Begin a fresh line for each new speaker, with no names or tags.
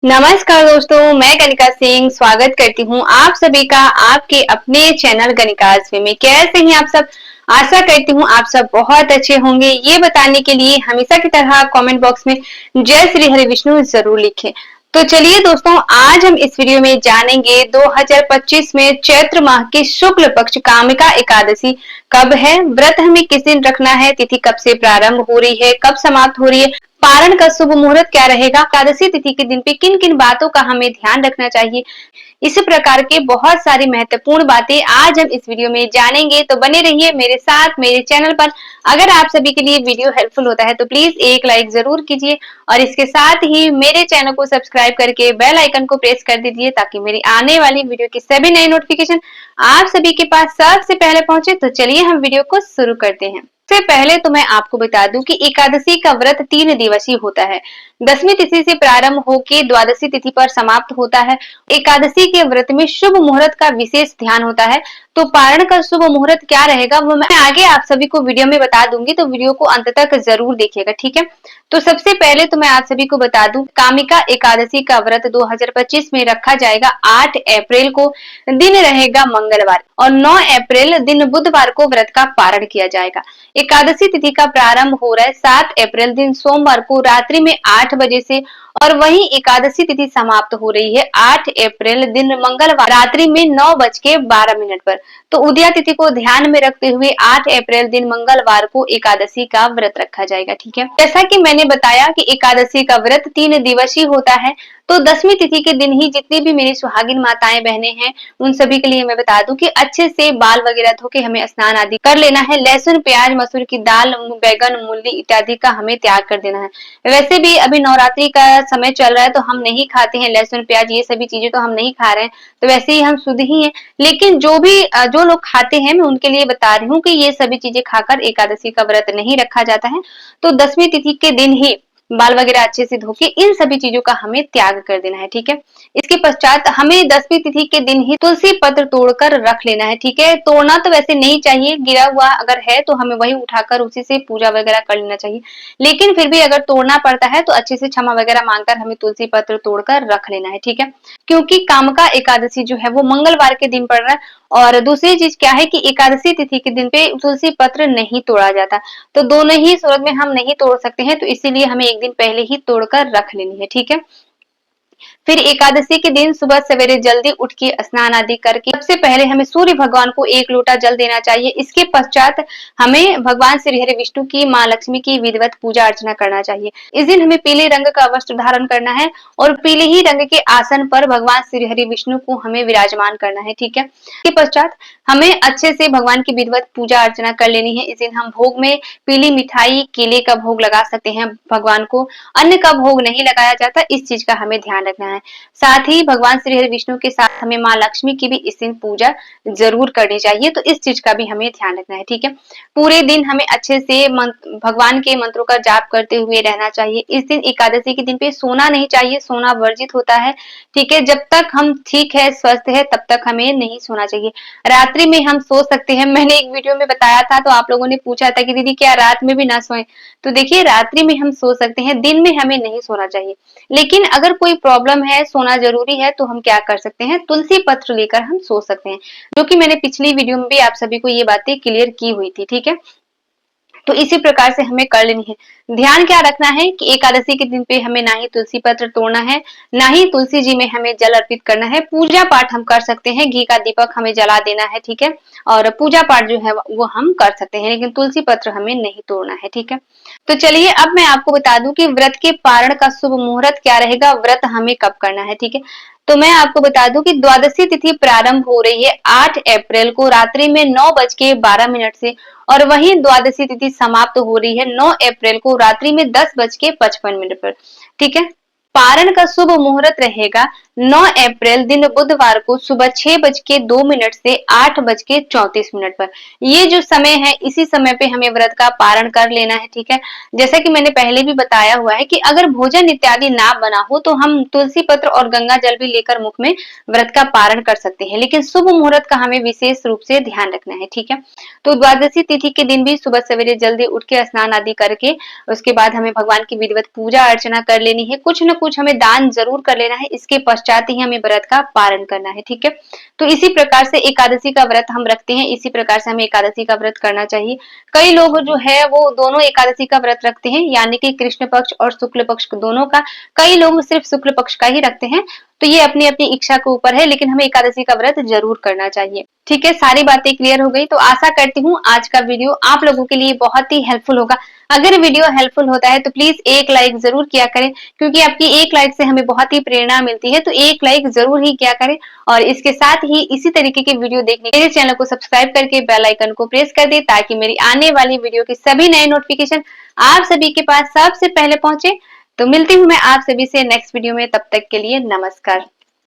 नमस्कार दोस्तों, मैं गणिका सिंह स्वागत करती हूँ आप सभी का आपके अपने चैनल गणिकास में। कैसे हैं आप सब? आशा करती हूँ आप सब बहुत अच्छे होंगे। ये बताने के लिए हमेशा की तरह कमेंट बॉक्स में जय श्री हरि विष्णु जरूर लिखें। तो चलिए दोस्तों, आज हम इस वीडियो में जानेंगे 2025 में चैत्र माह की शुक्ल पक्ष कामिका एकादशी कब है, व्रत हमें किस दिन रखना है, तिथि कब से प्रारंभ हो रही है, कब समाप्त हो रही है, पारण का शुभ मुहूर्त क्या रहेगा, एकादशी तिथि के दिन पे किन किन बातों का हमें ध्यान रखना चाहिए। इसी प्रकार के बहुत सारी महत्वपूर्ण बातें आज हम इस वीडियो में जानेंगे। तो बने रहिए मेरे साथ मेरे चैनल पर। अगर आप सभी के लिए वीडियो हेल्पफुल होता है तो प्लीज एक लाइक जरूर कीजिए और इसके साथ ही मेरे चैनल को सब्सक्राइब करके बेल आइकन को प्रेस कर दीजिए ताकि मेरी आने वाली वीडियो की सभी नई नोटिफिकेशन आप सभी के पास सबसे पहले पहुंचे। तो चलिए हम वीडियो को शुरू करते हैं। सबसे पहले तो मैं आपको बता दूं कि एकादशी का व्रत 3 दिवसीय होता है। दसवीं तिथि से प्रारंभ होकर द्वादशी तिथि पर समाप्त होता है। एकादशी के व्रत में शुभ मुहूर्त का विशेष ध्यान होता है। तो पारण का शुभ मुहूर्त क्या रहेगा वो मैं आगे आप सभी को वीडियो में बता दूंगी, तो वीडियो को अंत तक जरूर देखिएगा, ठीक है। तो सबसे पहले तो मैं आप सभी को बता दूं, कामिका एकादशी का व्रत 2025 में रखा जाएगा 8 अप्रैल को। दिन रहेगा मंगलवार और 9 अप्रैल दिन बुधवार को व्रत का पारण किया जाएगा। एकादशी तिथि का प्रारंभ हो रहा है 7 अप्रैल दिन सोमवार को रात्रि में 8 बजे से और वहीं एकादशी तिथि समाप्त हो रही है 8 अप्रैल दिन मंगलवार रात्रि में 9:12 पर। तो उदया तिथि को ध्यान में रखते हुए 8 अप्रैल दिन मंगलवार को एकादशी का व्रत रखा जाएगा, ठीक है। जैसा कि मैंने बताया कि एकादशी का व्रत 3 दिवसीय होता है। तो दसवीं तिथि के दिन ही जितनी भी मेरी सुहागिन माताएं बहनें हैं उन सभी के लिए मैं बता दूं कि अच्छे से बाल वगैरह धो के हमें स्नान आदि कर लेना है। लहसुन, प्याज, मसूर की दाल, बैगन, मूली इत्यादि का हमें त्याग कर देना है। वैसे भी अभी नवरात्रि का समय चल रहा है तो हम नहीं खाते हैं लहसुन, प्याज, ये सभी चीजें तो हम नहीं खा रहे हैं, तो वैसे ही हम शुद्ध ही हैं। लेकिन जो लोग खाते हैं मैं उनके लिए बता रही हूँ कि ये सभी चीजें खाकर एकादशी का व्रत नहीं रखा जाता है। तो दसवीं तिथि के दिन ही बाल वगैरह अच्छे से धो के इन सभी चीजों का हमें त्याग कर देना है, ठीक है। इसके पश्चात हमें दसवीं तिथि के दिन ही तुलसी पत्र तोड़कर रख लेना है, ठीक है। तोड़ना तो वैसे नहीं चाहिए, गिरा हुआ अगर है तो हमें वही उठाकर उसी से पूजा वगैरह कर लेना चाहिए। लेकिन फिर भी अगर तोड़ना पड़ता है तो अच्छे से क्षमा वगैरह मांगकर हमें तुलसी पत्र तोड़कर रख लेना है, ठीक है। क्योंकि कामका एकादशी जो है वो मंगलवार के दिन पड़ रहा है। और दूसरी चीज क्या है कि एकादशी तिथि के दिन पे तुलसी पत्र नहीं तोड़ा जाता। तो दोनों ही सूरत में हम नहीं तोड़ सकते हैं, तो इसीलिए हमें एक दिन पहले ही तोड़कर रख लेनी है, ठीक है। फिर एकादशी के दिन सुबह सवेरे जल्दी उठ के स्नान आदि करके सबसे पहले हमें सूर्य भगवान को 1 लोटा जल देना चाहिए। इसके पश्चात हमें भगवान श्री हरि विष्णु की, माँ लक्ष्मी की विधिवत पूजा अर्चना करना चाहिए। इस दिन हमें पीले रंग का वस्त्र धारण करना है और पीले ही रंग के आसन पर भगवान श्री हरि विष्णु को हमें विराजमान करना है, ठीक है। इसके पश्चात हमें अच्छे से भगवान की विधिवत पूजा अर्चना कर लेनी है। इस दिन हम भोग में पीली मिठाई, केले का भोग लगा सकते हैं भगवान को, अन्न का भोग नहीं लगाया जाता, इस चीज का हमें ध्यान रखना है। साथ ही भगवान श्री हरि विष्णु के साथ हमें माँ लक्ष्मी की भी इस दिन पूजा जरूर करनी चाहिए, तो इस चीज का भी हमें ध्यान रखना है, ठीक है। पूरे दिन हमें अच्छे से भगवान के मंत्रों का जाप करते हुए रहना चाहिए। इस दिन एकादशी के दिन पे सोना नहीं चाहिए, सोना वर्जित होता है, ठीक है। जब तक हम ठीक है, स्वस्थ है, तब तक हमें नहीं सोना चाहिए। रात्रि में हम सो सकते हैं, मैंने एक वीडियो में बताया था तो आप लोगों ने पूछा था कि दीदी क्या रात में भी ना सोएं। तो देखिए रात्रि में हम सो सकते हैं, दिन में हमें नहीं सोना चाहिए। लेकिन अगर कोई प्रॉब्लम है, सोना जरूरी है, तो हम क्या कर सकते हैं, तुलसी पत्र लेकर हम सो सकते हैं, जो कि मैंने पिछली वीडियो में भी आप सभी को ये बातें क्लियर की हुई थी, ठीक है। तो इसी प्रकार से हमें कर लेनी है। ध्यान क्या रखना है कि एकादशी के दिन पे हमें ना ही तुलसी पत्र तोड़ना है, ना ही तुलसी जी में हमें जल अर्पित करना है। पूजा पाठ हम कर सकते हैं, घी का दीपक हमें जला देना है, ठीक है। और पूजा पाठ जो है वो हम कर सकते हैं, लेकिन तुलसी पत्र हमें नहीं तोड़ना है, ठीक है। तो चलिए अब मैं आपको बता दूं कि व्रत के पारण का शुभ मुहूर्त क्या रहेगा, व्रत हमें कब करना है, ठीक है। तो मैं आपको बता दूं कि द्वादशी तिथि प्रारंभ हो रही है 8 अप्रैल को रात्रि में 9:12 से और वहीं द्वादशी तिथि समाप्त हो रही है 9 अप्रैल को रात्रि में 10:55 पर, ठीक है। पारण का शुभ मुहूर्त रहेगा 9 अप्रैल दिन बुधवार को सुबह 6:02 से 8:34 पर। ये जो समय है, इसी समय पे हमें व्रत का पारण कर लेना है, ठीक है। जैसा कि मैंने पहले भी बताया हुआ है कि अगर भोजन इत्यादि ना बना हो तो हम तुलसी पत्र और गंगा जल भी लेकर मुख में व्रत का पारण कर सकते हैं, लेकिन शुभ मुहूर्त का हमें विशेष रूप से ध्यान रखना है, ठीक है। तो द्वादशी तिथि के दिन भी सुबह सवेरे जल्दी उठ के स्नान आदि करके उसके बाद हमें भगवान की विधिवत पूजा अर्चना कर लेनी है, कुछ न कुछ हमें दान जरूर कर लेना है, इसके पश्चात ही हमें व्रत का पारण करना है, ठीक है। तो इसी प्रकार से एकादशी का व्रत हम रखते हैं, इसी प्रकार से हमें एकादशी का व्रत करना चाहिए। कई लोग जो है वो दोनों एकादशी का व्रत रखते हैं, यानी कि कृष्ण पक्ष और शुक्ल पक्ष दोनों का। कई लोग सिर्फ शुक्ल पक्ष का ही रखते हैं, तो ये अपनी अपनी इच्छा के ऊपर है, लेकिन हमें एकादशी का व्रत जरूर करना चाहिए, ठीक है। सारी बातें क्लियर हो गई, तो आशा करती हूँ आज का वीडियो आप लोगों के लिए बहुत ही हेल्पफुल होगा। अगर वीडियो हेल्पफुल होता है तो प्लीज एक लाइक जरूर किया करें, क्योंकि आपकी एक लाइक से हमें बहुत ही प्रेरणा मिलती है, तो एक लाइक जरूर ही किया करें। और इसके साथ ही इसी तरीके के वीडियो देखने के लिए चैनल को सब्सक्राइब करके बेल आइकन को प्रेस कर दे, ताकि मेरी आने वाली वीडियो के सभी नए नोटिफिकेशन आप सभी के पास सबसे पहले पहुंचे। तो मिलती हूँ मैं आप सभी से नेक्स्ट वीडियो में, तब तक के लिए नमस्कार।